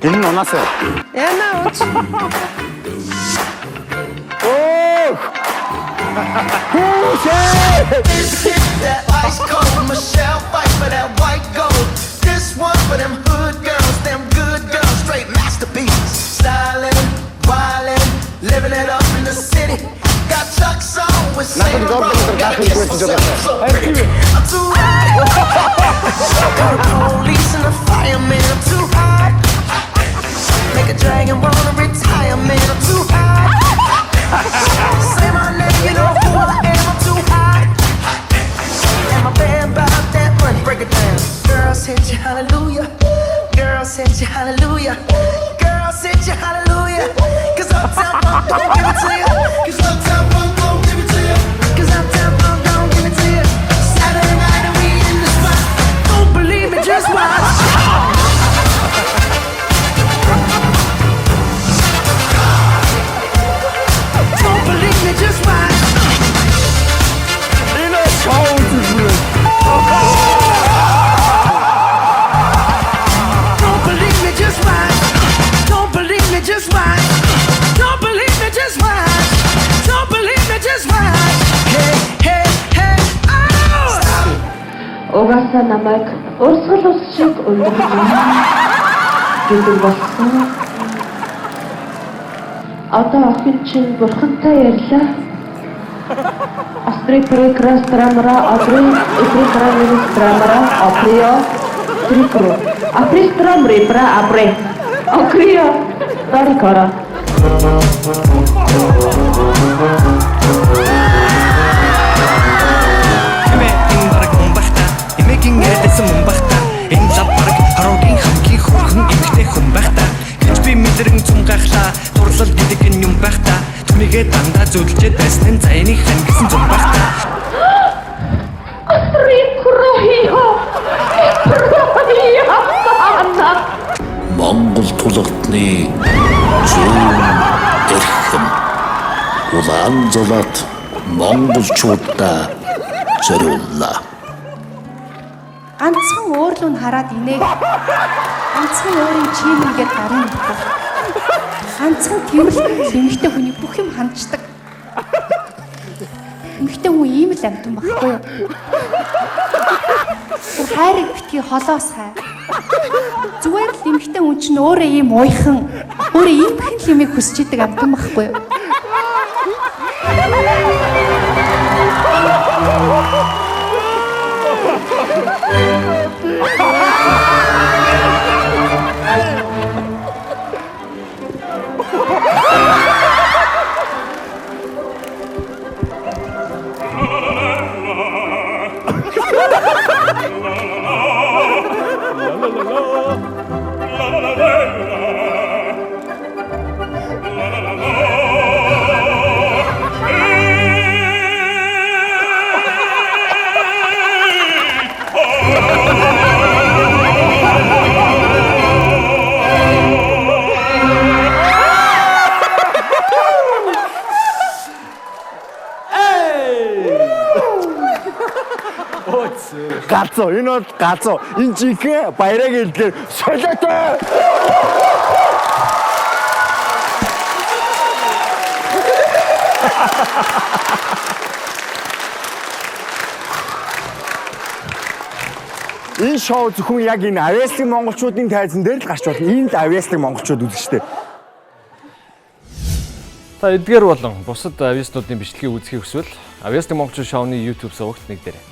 Энэ унасаа. Яна уч. That ice cold Michelle fight for that white gold. This one for them hood girls, them good girls, straight masterpieces. Styling, wildin', living it up in the city. Got Chuck's on with Saint Laurent. Got a kiss for so pretty. I'm too hot. Got the police and the fireman. I'm too hot. Make a dragon wanna retire, man. I'm too hot. Say my name, you know who I am. I'm too hot. And my band bought that money. Break it down. Girls hit you hallelujah. Girls hit you hallelujah. Girls hit you hallelujah. Cause Uptown Funk don't give it to you. Cause Uptown Funk don't give it to you. Cause Uptown Funk don't give it to you. Saturday night and we in the spot. Don't believe me, just watch. Don't believe me, just watch. Don't believe me, just watch. Don't believe me, just watch. Don't believe me, just watch. Don't believe me, just watch. Hey, hey, hey, oh! Угаасаа намайг урсгал ус шиг ундрах гэдэг болсон. Одоо охин чинь бурхантай ярьлаа. Астрид прекрас драмара, апри прекрас драмара, априо трикро. Апри страмри пра апре. Окрио тарикара. Имэгийн эдэсэн мөн багта. Энэ лав бараг харогийн хамгийн хөрхөн эмгтэй хүн багта. Гэж би мэдрэн цум гахлаа. Дурлал гэдэг нь юм багта. Түмигээ дандаа зөвлөж байсан зайны хан гэсэн зүм багта. Монгол тулгадны зүүн эрхэм Улаанзолот монголчуудаа зориуллаа. Ганцхан өөрлөө нь хараад инеэг. Ганцхан өөрийн чимээгээд гарын нутаг. Ганцхан тэрвэл эмэгтэй хүний бүх юм хандчихдаг. Эмэгтэй хүн ийм л амтан баггүй юу? Хайрыг битгий холоос хай. Зүгээр л эмэгтэй хүн чинь өөрөө ийм уйхан, өөрөө ийм хэн лимийг хүсч идэг амтан баггүй юу? Газуу, энэ бол газуу. Энэ жинхэнэ баяраг хэлдгээр солиотой. Энэ шоу зөвхөн яг энэ авьяаслаг монголчуудын тайзан дээр л гарч болно. Энд авьяаслаг монголчууд үзэгчтэй. Та эдгээр болон бусад авьяаснуудын бичлэгийг үзэхийг хүсвэл авьяаслаг монголчууд шоуны YouTube сувагт нэгдээрэй.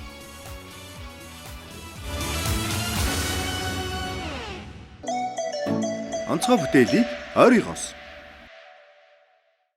Онцгой бүтээлийг ойрын хос